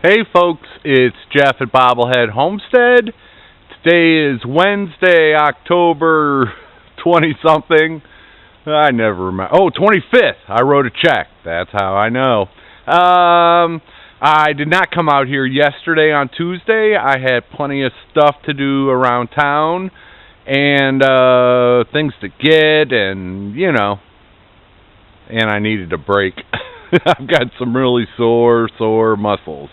Hey folks, it's Jeff at Bobblehead Homestead. Today is Wednesday, October 20-something. I never remember. Oh, 25th. I wrote a check. That's how I know. I did not come out here yesterday on Tuesday. I had plenty of stuff to do around town and things to get and, and I needed a break. I've got some really sore muscles.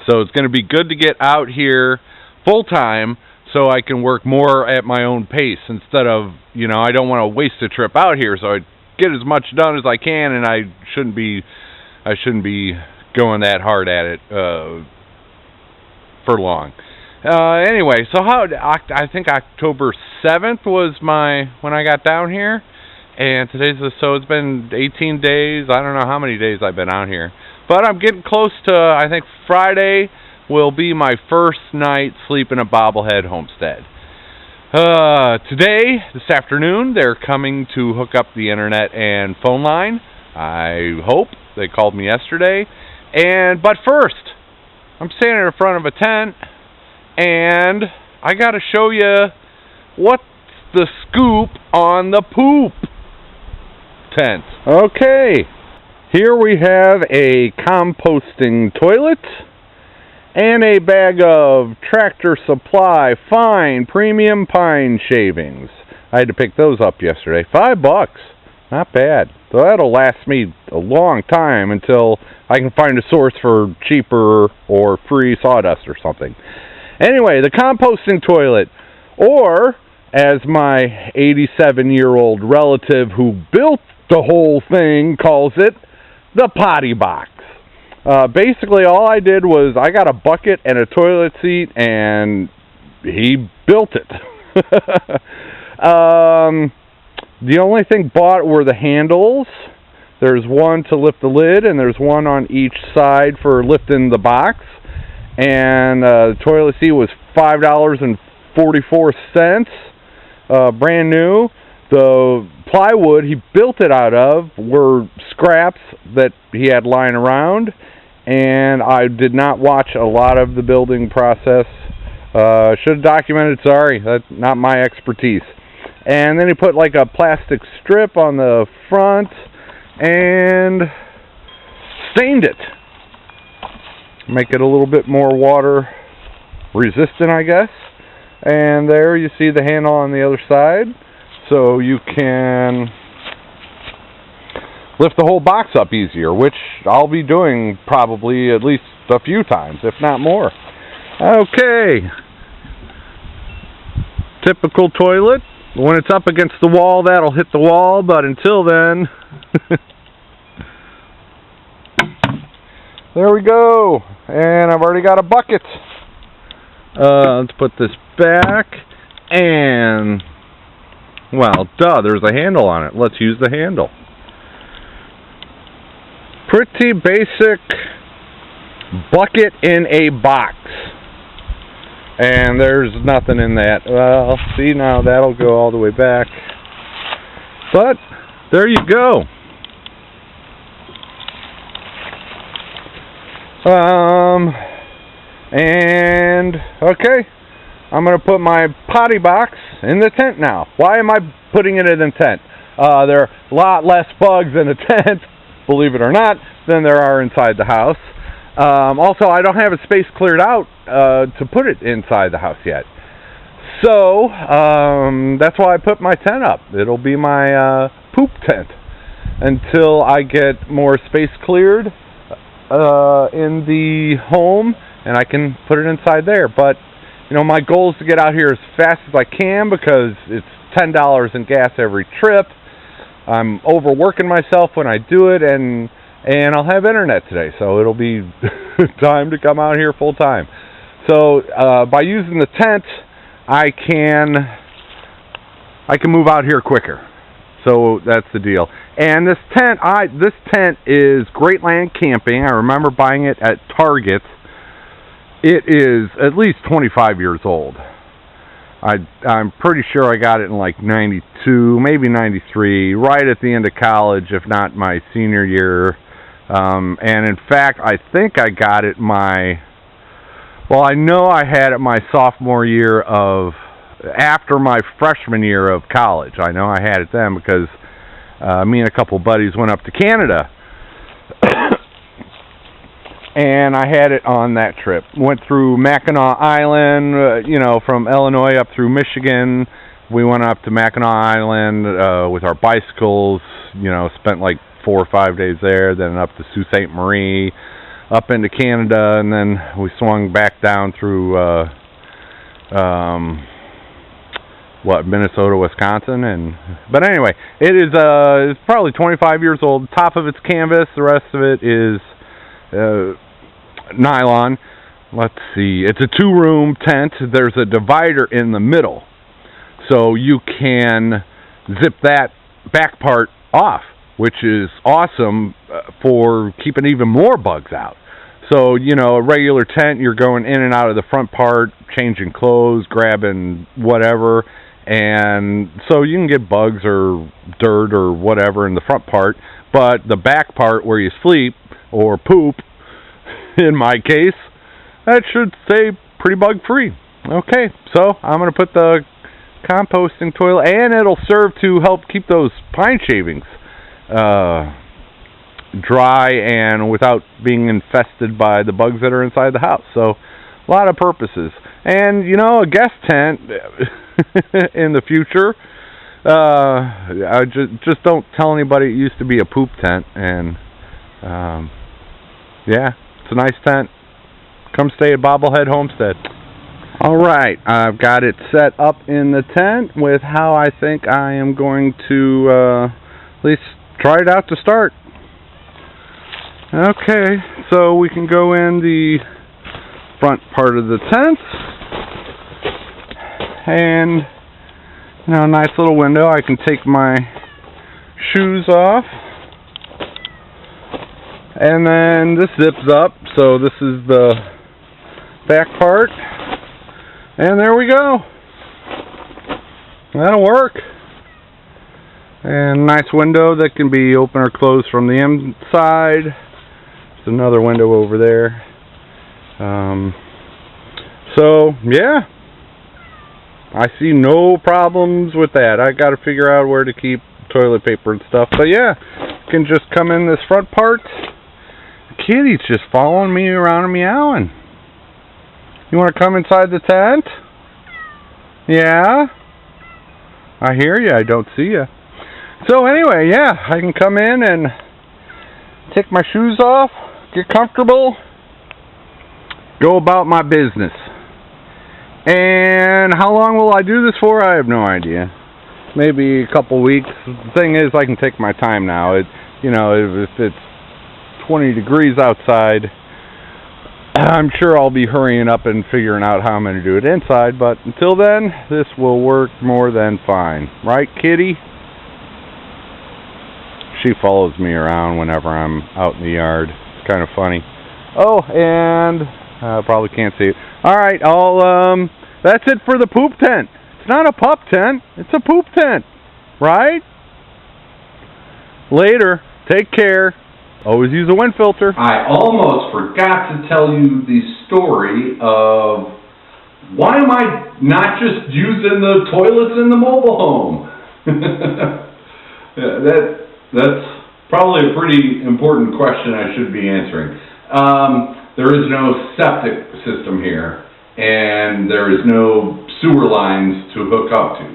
So it's going to be good to get out here full-time so I can work more at my own pace instead of, I don't want to waste a trip out here, so I get as much done as I can, and I shouldn't be going that hard at it for long. Anyway, so I think October 7th was when I got down here. And so it's been 18 days. I don't know how many days I've been out here. But I'm getting close to, I think Friday will be my first night sleeping at Bobblehead Homestead. This afternoon, they're coming to hook up the internet and phone line. I hope. They called me yesterday. But first, I'm standing in front of a tent, and I got to show you what's the scoop on the poop tent. Okay, here we have a composting toilet and a bag of Tractor Supply fine premium pine shavings. I had to pick those up yesterday. $5, not bad. So that'll last me a long time until I can find a source for cheaper or free sawdust or something. Anyway, the composting toilet, or as my 87-year-old relative who built the whole thing calls it, the potty box. Basically, all I did was I got a bucket and a toilet seat, and he built it. The only thing bought were the handles. There's one to lift the lid, and there's one on each side for lifting the box. And the toilet seat was $5.44, brand new. The plywood he built it out of were scraps that he had lying around, and I did not watch a lot of the building process. Should have documented, sorry, that's not my expertise. And then he put like a plastic strip on the front and stained it. Make it a little bit more water resistant, I guess. And there you see the handle on the other side. So you can lift the whole box up easier, which I'll be doing probably at least a few times, if not more. Okay. Typical toilet. When it's up against the wall, that'll hit the wall, but until then... There we go. And I've already got a bucket. Let's put this back and... Well, there's a handle on it. Let's use the handle. Pretty basic bucket in a box. And there's nothing in that. Well, see, now that'll go all the way back. But, there you go. Okay. I'm going to put my potty box in the tent now. Why am I putting it in the tent? There are a lot less bugs in the tent, believe it or not, than there are inside the house. Also, I don't have a space cleared out to put it inside the house yet. So, that's why I put my tent up. It'll be my poop tent until I get more space cleared in the home, and I can put it inside there. But my goal is to get out here as fast as I can because it's $10 in gas every trip. I'm overworking myself when I do it, and I'll have internet today, so it'll be time to come out here full time. So by using the tent, I can move out here quicker. So that's the deal. And this tent is Great Land Camping. I remember buying it at Target. It is at least 25 years old. I'm pretty sure I got it in like 92, maybe 93, right at the end of college, if not my senior year. And in fact, I think I got it I know I had it my sophomore year after my freshman year of college. I know I had it then because me and a couple buddies went up to Canada. And I had it on that trip. Went through Mackinac Island, from Illinois up through Michigan. We went up to Mackinac Island with our bicycles, spent like 4 or 5 days there, then up to Sault Ste. Marie, up into Canada, and then we swung back down through, Minnesota, Wisconsin. But anyway, it's probably 25 years old. Top of it's canvas, the rest of it is nylon. Let's see, it's a 2-room tent. There's a divider in the middle, so you can zip that back part off, which is awesome for keeping even more bugs out. So, a regular tent, you're going in and out of the front part, changing clothes, grabbing whatever, and so you can get bugs or dirt or whatever in the front part, but the back part where you sleep or poop, in my case, that should stay pretty bug-free. Okay, so I'm going to put the composting toilet, and it'll serve to help keep those pine shavings dry and without being infested by the bugs that are inside the house. So a lot of purposes. And a guest tent in the future, I just don't tell anybody it used to be a poop tent. And it's a nice tent. Come stay at Bobblehead Homestead. Alright, I've got it set up in the tent with how I think I am going to at least try it out to start. Okay, so we can go in the front part of the tent, and nice little window. I can take my shoes off, and then this zips up, so this is the back part, and there we go. That'll work. And nice window that can be open or closed from the inside. There's another window over there. So yeah, I see no problems with that. I got to figure out where to keep toilet paper and stuff. But yeah, you can just come in this front part. The kitty's just following me around and meowing. You want to come inside the tent? Yeah? I hear you. I don't see you. So anyway, yeah, I can come in and take my shoes off, get comfortable, go about my business. And how long will I do this for? I have no idea. Maybe a couple weeks. The thing is, I can take my time now. If it's 20 degrees outside, I'm sure I'll be hurrying up and figuring out how I'm going to do it inside. But until then, this will work more than fine. Right, kitty? She follows me around whenever I'm out in the yard. It's kind of funny. Oh, and I probably can't see it. All right, that's it for the poop tent. It's not a pup tent. It's a poop tent, right? Later. Take care. Always use a wind filter. I almost forgot to tell you the story of why am I not just using the toilets in the mobile home? That's probably a pretty important question I should be answering. There is no septic system here, and there is no sewer lines to hook up to.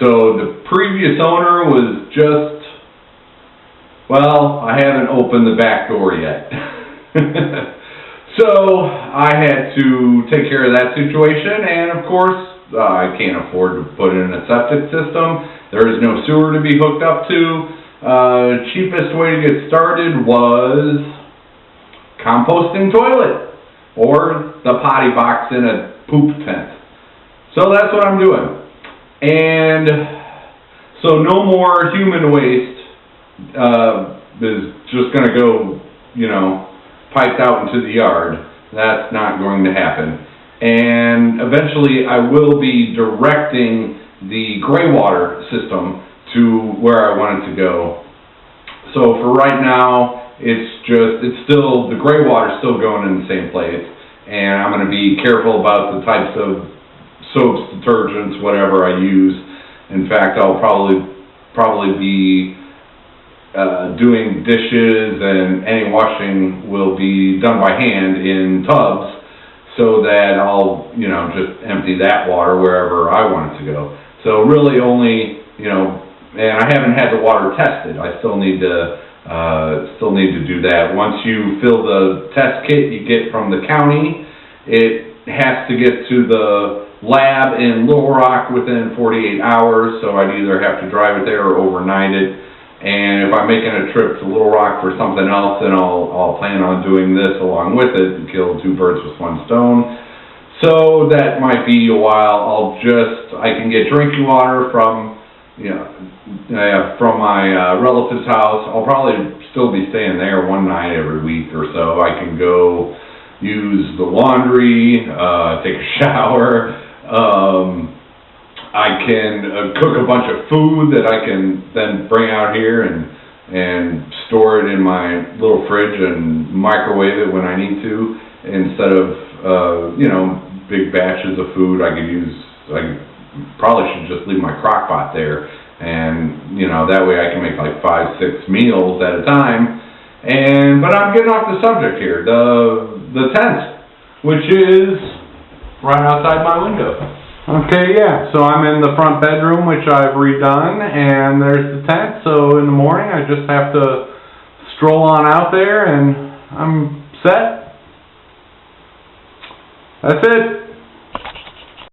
So the previous owner was just, well, I haven't opened the back door yet. So I had to take care of that situation, and of course, I can't afford to put in a septic system. There is no sewer to be hooked up to. Cheapest way to get started was composting toilet or the potty box in a poop tent. So that's what I'm doing. And so no more human waste is just going to go, piped out into the yard. That's not going to happen. And eventually I will be directing the gray water system to where I want it to go. So for right now, it's still, the gray water's still going in the same place, and I'm gonna be careful about the types of soaps, detergents, whatever I use. In fact, I'll probably be doing dishes, and any washing will be done by hand in tubs, so that I'll, you know, just empty that water wherever I want it to go. So really only, you know, and I haven't had the water tested. I still need to do that. Once you fill the test kit you get from the county, it has to get to the lab in Little Rock within 48 hours, so I'd either have to drive it there or overnight it. And if I'm making a trip to Little Rock for something else, then I'll plan on doing this along with it and kill two birds with one stone. So that might be a while. I can get drinking water from, you know, from my relative's house. I'll probably still be staying there one night every week or so. I can go use the laundry, take a shower. I can cook a bunch of food that I can then bring out here and store it in my little fridge and microwave it when I need to, instead of, you know, big batches of food. I probably should just leave my crock pot there, and, you know, that way I can make like 5-6 meals at a time. But I'm getting off the subject here. The tent, which is right outside my window. Okay, yeah, so I'm in the front bedroom, which I've redone, and there's the tent. So in the morning I just have to stroll on out there and I'm set. That's it.